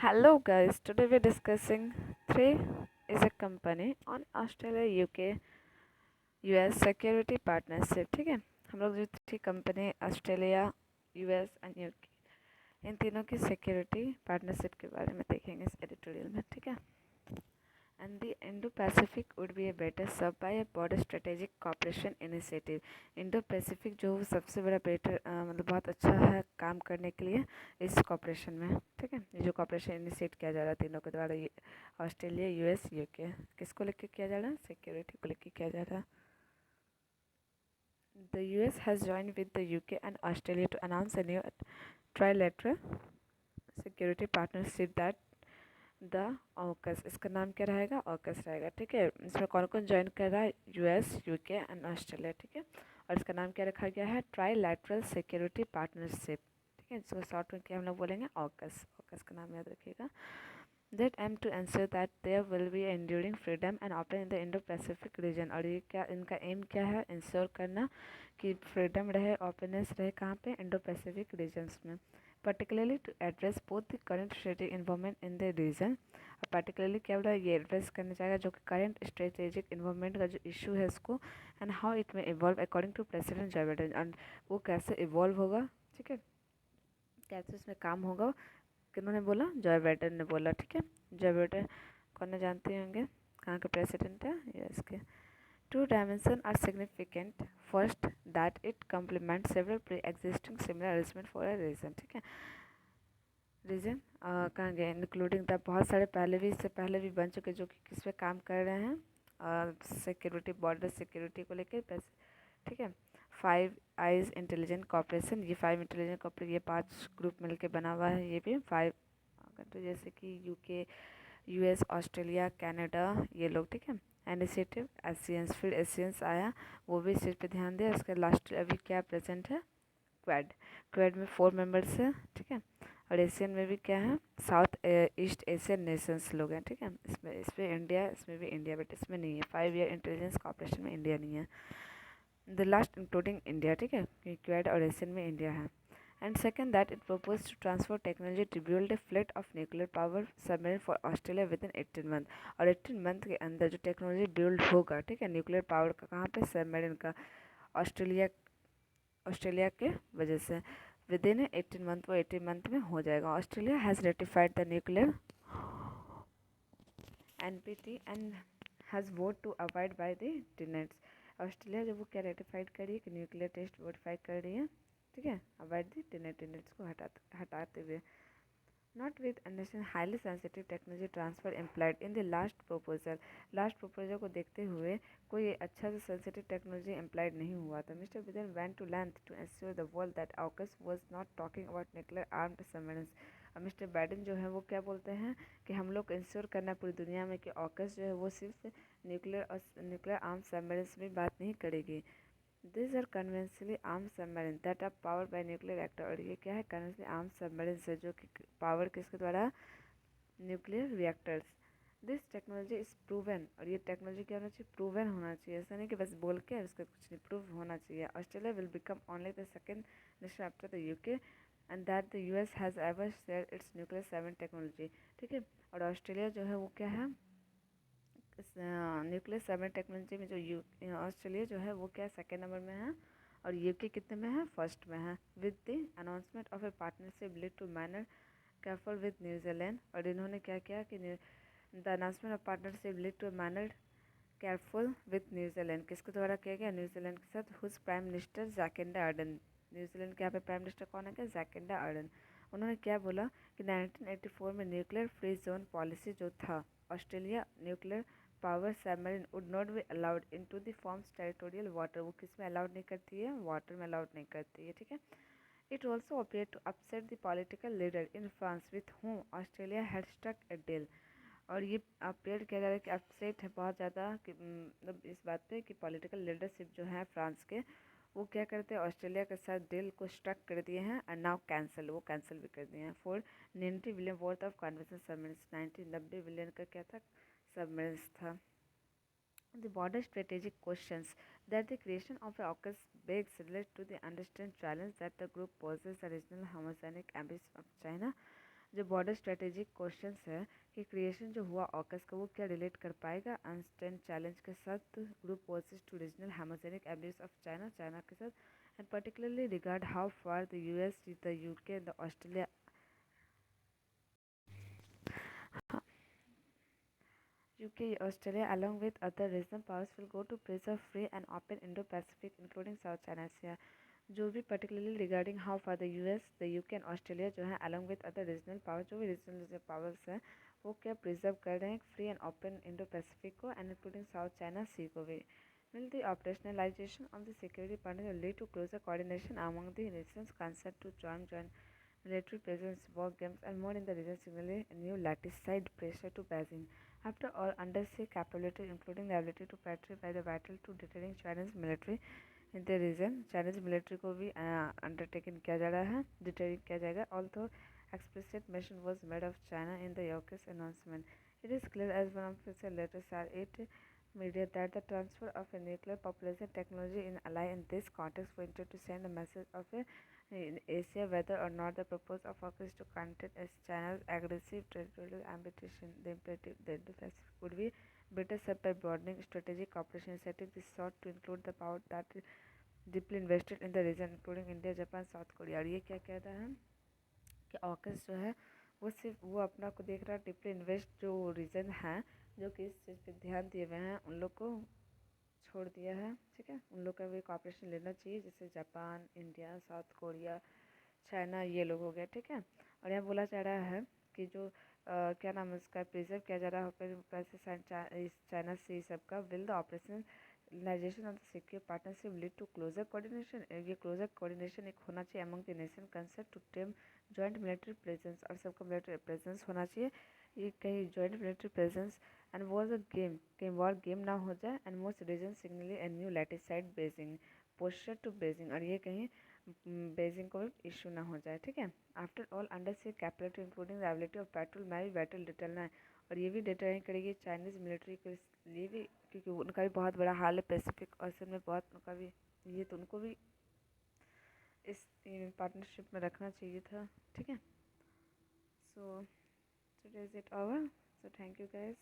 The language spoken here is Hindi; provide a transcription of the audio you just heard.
Hello guys, today we're discussing Three is a company on Australia, UK, US security partnership. ठीक है, हम लोग जो three company Australia, US and UK इन तीनों की सिक्योरिटी पार्टनरशिप के बारे में देखेंगे इस एडिटोरियल में. ठीक है, and the Indo-Pacific would be a better served by a broader strategic cooperation initiative. Indo-Pacific जो सबसे बड़ा बेटर मतलब बहुत अच्छा है काम करने के लिए इस कॉपरेशन में. ठीक है, ये जो कॉपरेशन इनिशिएट किया जा रहा है तीनों के द्वारा, ये ऑस्ट्रेलिया, यूएस, यूके, किसको लेके किया जा रहा है? सिक्योरिटी को लेके किया जा रहा है. The US has joined with the UK and Australia to announce a new trilateral security partnership that the AUKUS. इसका नाम क्या रहेगा? ऑकस रहेगा. ठीक है, इसमें कौन कौन ज्वाइन कर रहा है? US, UK and Australia. ठीक है, और इसका नाम क्या रखा गया है? Trilateral security partnership. ठीक है, जिसको शॉर्ट में क्या हम लोग बोलेंगे? ऑकस. ऑकस का नाम याद रखिएगा. That aim to ensure that there will be enduring freedom and open in the Indo-Pacific region. और ये क्या इनका एम क्या है? इंश्योर करना कि फ्रीडम रहे, ओपननेस रहे. कहाँ पे? इंडो पैसिफिक रीजन्स में. particularly to address both the current strategic involvement in the region. और particularly क्या बोला? ये एड्रेस करना चाहेगा जो कि करंट स्ट्रेटेजिक इन्वॉल्वमेंट का जो इशू है उसको, एंड हाउ इट में evolve according to president Joe Biden. एंड वो कैसे इवॉल्व होगा. ठीक है, कैसे उसमें काम होगा. किन्होंने बोला? जॉय बाइडेन ने बोला. ठीक है, जॉय बाइडेन कौन न जानते होंगे कहाँ के प्रेसिडेंट है? यूएस के. Two dimensions are significant. First, that it complements several pre-existing similar arrangements for a reason. ठीक है, रीजन कहाँ गए? इंक्लूडिंग द बहुत सारे पहले भी, इससे पहले भी बन चुके जो कि किस पे काम कर रहे हैं? सिक्योरिटी, बॉर्डर सिक्योरिटी को लेकर. ठीक है, फाइव आइज इंटेलिजेंट कॉपरेशन. ये फाइव इंटेलिजेंट कॉपरेशन, ये 5 ग्रुप मिलके बना हुआ है. ये भी 5 कंट्री जैसे कि यूके, यूएस, ऑस्ट्रेलिया, कनाडा, ये लोग. ठीक है, इनिशिएटिव एशियंस. फिर एशियंस आया, वो भी इस चीज़ पे ध्यान दिया. उसके लास्ट अभी क्या प्रेजेंट है? क्वेड. क्वेड में 4 मेंबर्स है. ठीक है, और एशियन में भी क्या है? साउथ ईस्ट एशियन नेशंस लोग हैं. ठीक है, इसमें इंडिया, इसमें भी इंडिया, बट इसमें नहीं है. 5 ईयर इंटेलिजेंस कॉपरेशन में इंडिया नहीं है. The last including India. ठीक है, क्वेड और एशियन में इंडिया है. And second, that it propose to transfer technology to build a fleet of nuclear power submarine for Australia within 18 month. और 18 मंथ के अंदर जो टेक्नोलॉजी बिल्ड होगा, ठीक है, न्यूक्लियर पावर का, कहाँ पे? सबमरीन का. ऑस्ट्रेलिया, ऑस्ट्रेलिया के वजह से विद इन 18 मंथ, वो 18 मंथ में हो जाएगा. Australia has ratified the nuclear NPT and has vote to avoid by the tenets. Australia जब वो क्या रेटिफाइड कर रही है कि न्यूक्लियर टेस्ट वोटिफाई कर रही है. ठीक है, अवॉइड द टेनेट्स को हटाते हुए. Not with understand highly sensitive technology transfer implied in the last proposal. Last proposal को देखते हुए कोई अच्छा सा sensitive technology implied नहीं हुआ था. Mr. Biden went to length to assure the world that AUKUS was not talking about nuclear armed submarines. अब मिस्टर बाइडन जो है वो क्या बोलते हैं कि हम लोग इंश्योर करना पूरी दुनिया में कि ऑकस जो है वो सिर्फ न्यूक्लियर आर्म सबमरीन्स में बात नहीं करेगी. These are conventionally armed submarines that are powered by nuclear reactor. और ये क्या है? conventionally armed submarines है जो कि पावर किसके द्वारा? Nuclear reactors. This technology is proven. और ये टेक्नोलॉजी क्या होना चाहिए? प्रूवन होना चाहिए. ऐसा नहीं कि बस बोल के उसका कुछ नहीं, प्रूव होना चाहिए. Australia will become only the second nation after the UK and that the US has ever share its nuclear 7 technology. ठीक है, और ऑस्ट्रेलिया जो है वो क्या है? न्यूक्लियर 7 टेक्नोलॉजी में जो ऑस्ट्रेलिया जो है वो क्या सेकेंड नंबर में है, और यूके कितने में है? फर्स्ट में है. With the announcement of a partnership lead to manner careful with New Zealand. और इन्होंने क्या किया कि the announcement of partnership lead to manner careful with New Zealand. किसके द्वारा किया गया? न्यूजीलैंड के साथ. Whose prime minister Jacinda Ardern. New Zealand के यहाँ पे प्राइम मिनिस्टर कौन है? क्या? Jacinda Ardern. उन्होंने क्या बोला कि 1984 में न्यूक्लियर फ्री जोन पॉलिसी जो था, Australia nuclear power submarine would not be allowed into the forms territorial water. वो किस में अलाउड नहीं करती है? वाटर में अलाउड नहीं करती है. ठीक है, it also appear to upset the political leader in France with home Australia had struck a deal. और ये अपेयर किया जा रहा है कि अपसेट है बहुत ज़्यादा कि मतलब इस बात पे कि पॉलिटिकल लीडरशिप जो है फ्रांस के, वो क्या करते हैं? ऑस्ट्रेलिया के साथ डील को स्ट्रक कर दिए हैं एंड नाउ कैंसिल, वो कैंसिल भी कर दिए हैं. For 90 billion worth of convention submarines. 90 billion का क्या था? सबमरीन्स था. The broader strategic questions that the creation of AUKUS begs relate to the understand challenge that the group poses the regional homogeneous ambitions of China जो बॉर्डर स्ट्रेटेजिक क्वेश्चंस है कि क्रिएशन जो हुआ ऑकस का वो क्या रिलेट कर पाएगा अनस्टैंड चैलेंज के साथ, group poses to regional hegemonic abuse of China, China के साथ, and particularly regard how far the US, the UK, the Australia UK, Australia, along with other regional powers, will go to preserve free and open Indo-Pacific, including South China Sea. जो भी particularly regarding how far the US, the UK and Australia जो है along with other regional powers, जो भी regional powers हैं वो क्या preserve कर रहे हैं free and open Indo-Pacific को and including South China Sea को भी. Will the operationalization of the security partnership lead to closer coordination among the regions concerned to joint military presence, war games, and more in the region, signaling a new latticide pressure to Beijing. After all, undersea capability, including the ability to penetrate by the vital to deterring Chinese military in the region, Chinese military को भी undertaken किया जा रहा है, deterring किया जाएगा. Although explicit mention was made of China in the AUKUS announcement, it is clear as one of its letters are it media that the transfer of a nuclear population technology in ally in this context was intended to send a message of a in Asia whether or not the purpose of AUKUS to contain as China's aggressive territorial ambition, the imperative that the Pacific would be better served by broadening strategic cooperation initiative is sought to include the power that deeply invested in the region including India, Japan, South Korea. और ये क्या कहता है कि AUKUS जो है वो सिर्फ वो अपना को देख रहा है डीपली इन्वेस्ट जो रीजन है जो कि इस चीज़ पे ध्यान दिए हुए हैं उन लोग को छोड़ दिया है, ठीक है. उन लोग का भी कॉपरेशन लेना चाहिए जैसे Japan, India, south Korea, China, ये लोग हो गए, ठीक है. और यहाँ बोला जा रहा है कि जो क्या नाम है उसका प्रिजर्व किया जा रहा है पैसे चाइना से ये सब का will the operationalisation of the secure partnership lead to closer coordination. ये क्लोजर कोऑर्डिनेशन एक होना चाहिए among the nation concept to tame joint military presence और सबका मिलिट्री प्रेजेंस होना चाहिए. ये कहीं joint military presence and was a game कहीं वॉर गेम ना हो जाए and most regions signally a new latticide Beijing posture to Beijing और ये कहीं बेजिंग को इशू ना हो जाए, ठीक है. After all under sea capability including the ability of patrol marry battle डिटेलना है और ये भी डिटेलिंग करेगी चाइनीज़ मिलिट्री के लिए भी क्योंकि उनका भी बहुत बड़ा हाल है पैसिफिक ओशन में, बहुत उनका भी ये तो उनको भी इस पार्टनरशिप में रखना चाहिए था, ठीक है. So today is it over. So thank you guys.